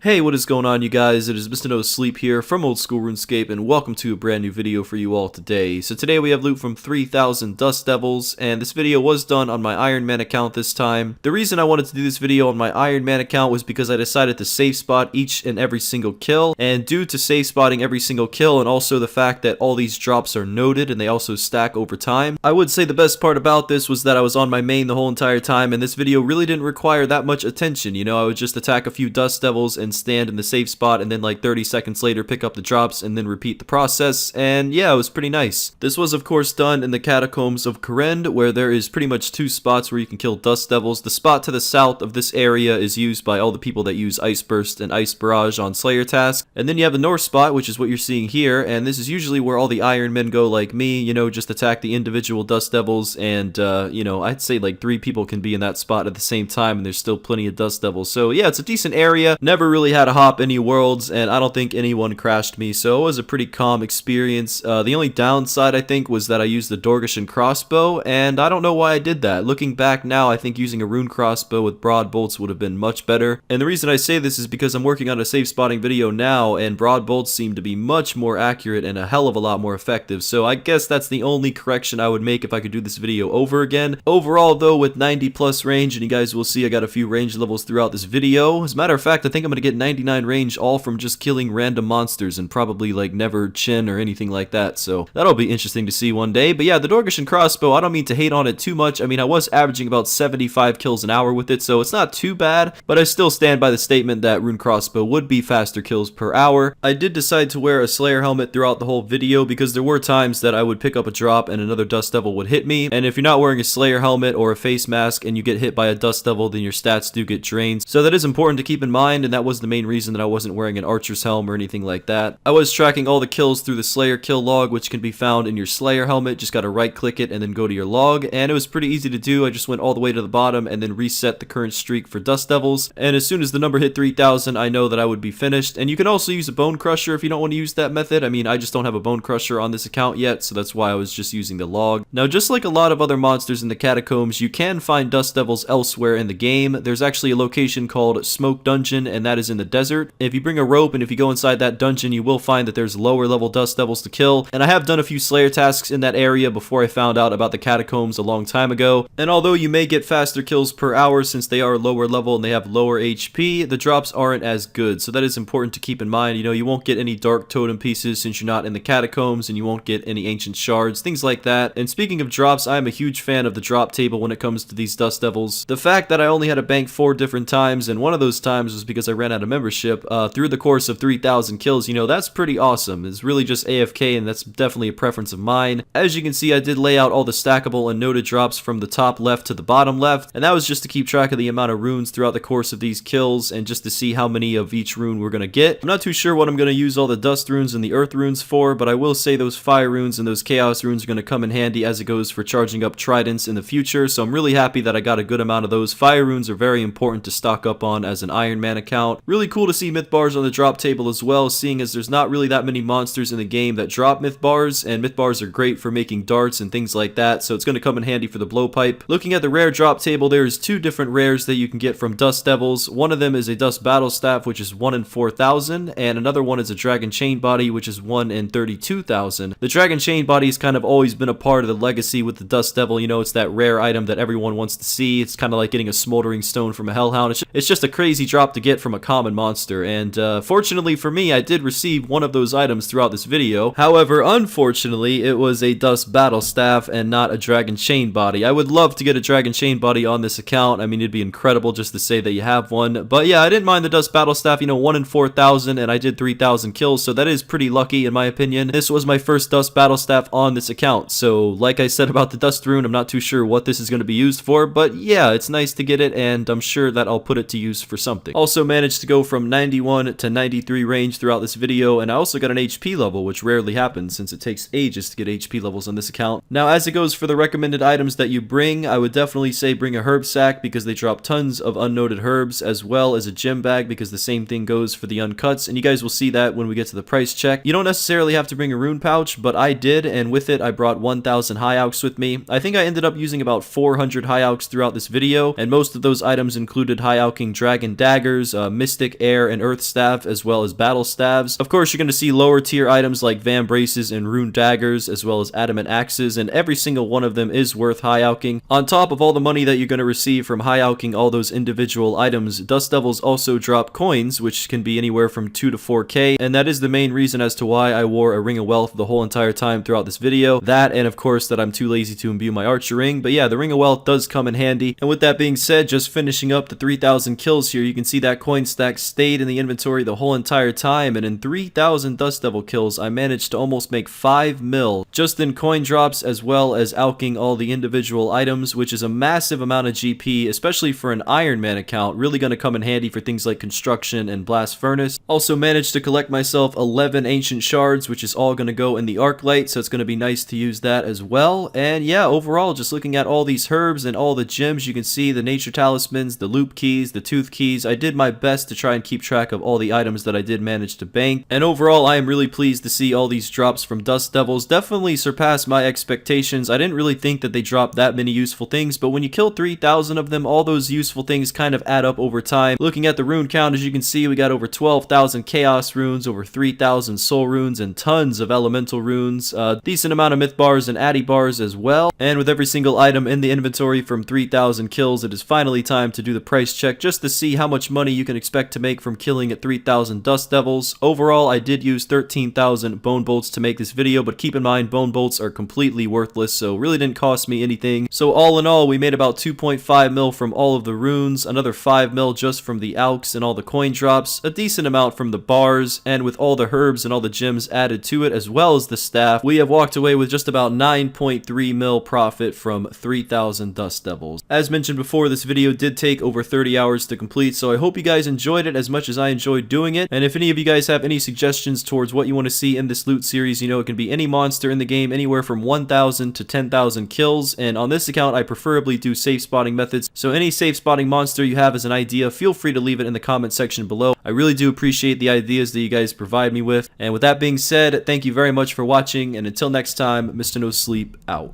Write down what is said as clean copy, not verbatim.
Hey, what is going on, you guys? It is Mr. No Sleep here from Old School RuneScape, and welcome to a brand new video for you all today. So today we have loot from 3,000 Dust Devils, and this video was done on my Iron Man account this time. The reason I wanted to do this video on my Iron Man account was because I decided to safe spot each and every single kill, and due to safe spotting every single kill, and also the fact that all these drops are noted and they also stack over time, I would say the best part about this was that I was on my main the whole entire time, and this video really didn't require that much attention. You know, I would just attack a few Dust Devils and stand in the safe spot, and then like 30 seconds later pick up the drops and then repeat the process, and yeah, it was pretty nice. This was of course done in the catacombs of Kourend, where there is pretty much two spots where you can kill Dust Devils. The spot to the south of this area is used by all the people that use Ice Burst and Ice Barrage on Slayer tasks, and then you have the north spot, which is what you're seeing here, and this is usually where all the Iron Men go like me, you know, just attack the individual Dust Devils, and you know, I'd say like 3 people can be in that spot at the same time, and there's still plenty of Dust Devils. So yeah, it's a decent area. Never really had to hop any worlds, and I don't think anyone crashed me, so it was a pretty calm experience. The only downside I think was that I used the Dorgeshan crossbow, and I don't know why I did that. Looking back now, I think using a rune crossbow with broad bolts would have been much better, and the reason I say this is because I'm working on a safe spotting video now, and broad bolts seem to be much more accurate and a hell of a lot more effective, so I guess that's the only correction I would make if I could do this video over again. Overall though, with 90 plus range, and you guys will see I got a few range levels throughout this video. As a matter of fact, I think I'm going to get 99 range all from just killing random monsters and probably like never chin or anything like that, so that'll be interesting to see one day. But yeah, the Dorgeshan crossbow, I don't mean to hate on it too much. I mean, I was averaging about 75 kills an hour with it, so it's not too bad, but I still stand by the statement that rune crossbow would be faster kills per hour. I did decide to wear a Slayer helmet throughout the whole video because there were times that I would pick up a drop and another Dust Devil would hit me, and if you're not wearing a Slayer helmet or a face mask and you get hit by a Dust Devil, then your stats do get drained, so that is important to keep in mind, and that was the main reason that I wasn't wearing an Archer's helm or anything like that. I was tracking all the kills through the Slayer kill log, which can be found in your Slayer helmet. Just gotta right click it and then go to your log, and it was pretty easy to do. I just went all the way to the bottom and then reset the current streak for Dust Devils, and as soon as the number hit 3,000, I know that I would be finished. And you can also use a Bone Crusher if you don't want to use that method. I mean, I just don't have a Bone Crusher on this account yet, so that's why I was just using the log. Now, just like a lot of other monsters in the catacombs, you can find Dust Devils elsewhere in the game. There's actually a location called Smoke Dungeon, and that is in the desert. If you bring a rope and if you go inside that dungeon, you will find that there's lower level Dust Devils to kill, and I have done a few Slayer tasks in that area before I found out about the catacombs a long time ago. And although you may get faster kills per hour since they are lower level and they have lower HP, the drops aren't as good, so that is important to keep in mind. You know, you won't get any Dark Totem pieces since you're not in the catacombs, and you won't get any Ancient Shards, things like that. And speaking of drops, I am a huge fan of the drop table when it comes to these Dust Devils. The fact that I only had to bank 4 different times, and one of those times was because I ran out of membership, through the course of 3,000 kills, you know, that's pretty awesome. It's really just AFK, and that's definitely a preference of mine. As you can see, I did lay out all the stackable and noted drops from the top left to the bottom left, and that was just to keep track of the amount of runes throughout the course of these kills, and just to see how many of each rune we're gonna get. I'm not too sure what I'm gonna use all the dust runes and the earth runes for, but I will say those fire runes and those chaos runes are gonna come in handy as it goes for charging up tridents in the future, so I'm really happy that I got a good amount of those. Fire runes are very important to stock up on as an Iron Man account. Really cool to see myth bars on the drop table as well, seeing as there's not really that many monsters in the game that drop myth bars, and myth bars are great for making darts and things like that, so it's going to come in handy for the blowpipe. Looking at the rare drop table, there's 2 different rares that you can get from Dust Devils. One of them is a Dust Battle Staff, which is 1 in 4,000, and another one is a Dragon Chain Body, which is 1 in 32,000. The Dragon Chain Body has kind of always been a part of the legacy with the Dust Devil. You know, it's that rare item that everyone wants to see. It's kind of like getting a Smoldering Stone from a Hellhound. It's just a crazy drop to get from a common monster, and fortunately for me, I did receive one of those items throughout this video. However, unfortunately, it was a Dust Battle Staff and not a Dragon Chain Body. I would love to get a Dragon Chain Body on this account. I mean, it'd be incredible just to say that you have one. But yeah, I didn't mind the Dust Battle Staff, you know, 1 in 4,000, and I did 3,000 kills, so that is pretty lucky in my opinion. This was my first Dust Battle Staff on this account, so like I said about the Dust Rune, I'm not too sure what this is going to be used for, but yeah, it's nice to get it, and I'm sure that I'll put it to use for something. Also managed to go from 91 to 93 range throughout this video, and I also got an HP level, which rarely happens since it takes ages to get HP levels on this account. Now, as it goes for the recommended items that you bring, I would definitely say bring a herb sack because they drop tons of unnoted herbs, as well as a gem bag because the same thing goes for the uncuts, and you guys will see that when we get to the price check. You don't necessarily have to bring a rune pouch, but I did, and with it I brought 1,000 high alchs with me. I think I ended up using about 400 high alchs throughout this video, and most of those items included high alching dragon daggers, mystic, air, and earth staff, as well as battle staves. Of course, you're going to see lower tier items like van braces and rune daggers, as well as adamant axes, and every single one of them is worth high-alking. On top of all the money that you're going to receive from high-alking all those individual items, Dust Devils also drop coins, which can be anywhere from 2 to 4k, and that is the main reason as to why I wore a Ring of Wealth the whole entire time throughout this video. That, and of course that I'm too lazy to imbue my archer ring, but yeah, the Ring of Wealth does come in handy. And with that being said, just finishing up the 3,000 kills here, you can see that coin stack stayed in the inventory the whole entire time, and in 3,000 Dust Devil kills, I managed to almost make 5 mil just in coin drops, as well as alking all the individual items, which is a massive amount of GP, especially for an Iron Man account. Really going to come in handy for things like construction and blast furnace. Also managed to collect myself 11 ancient shards, which is all going to go in the arc light, so it's going to be nice to use that as well. And yeah, overall, just looking at all these herbs and all the gems, you can see the nature talismans, the loop keys, the tooth keys. I did my best to try and keep track of all the items that I did manage to bank, and overall I am really pleased to see all these drops from Dust Devils. Definitely surpassed my expectations. I didn't really think that they dropped that many useful things, but when you kill 3,000 of them, all those useful things kind of add up over time. Looking at the rune count, as you can see, we got over 12,000 chaos runes, over 3,000 soul runes, and tons of elemental runes, decent amount of myth bars and addy bars as well. And with every single item in the inventory from 3,000 kills, it is finally time to do the price check just to see how much money you can expect to make from killing at 3,000 Dust Devils. Overall, I did use 13,000 bone bolts to make this video, but keep in mind bone bolts are completely worthless, so really didn't cost me anything. So all in all, we made about 2.5 mil from all of the runes, another 5 mil just from the alks and all the coin drops, a decent amount from the bars, and with all the herbs and all the gems added to it, as well as the staff, we have walked away with just about 9.3 mil profit from 3,000 Dust Devils. As mentioned before, this video did take over 30 hours to complete, so I hope you guys enjoyed it as much as I enjoyed doing it. And if any of you guys have any suggestions towards what you want to see in this loot series, you know, it can be any monster in the game, anywhere from 1,000 to 10,000 kills, and on this account I preferably do safe spotting methods, so any safe spotting monster you have as an idea, feel free to leave it in the comment section below. I really do appreciate the ideas that you guys provide me with. And with that being said, thank you very much for watching, and until next time, Mr. No Sleep out.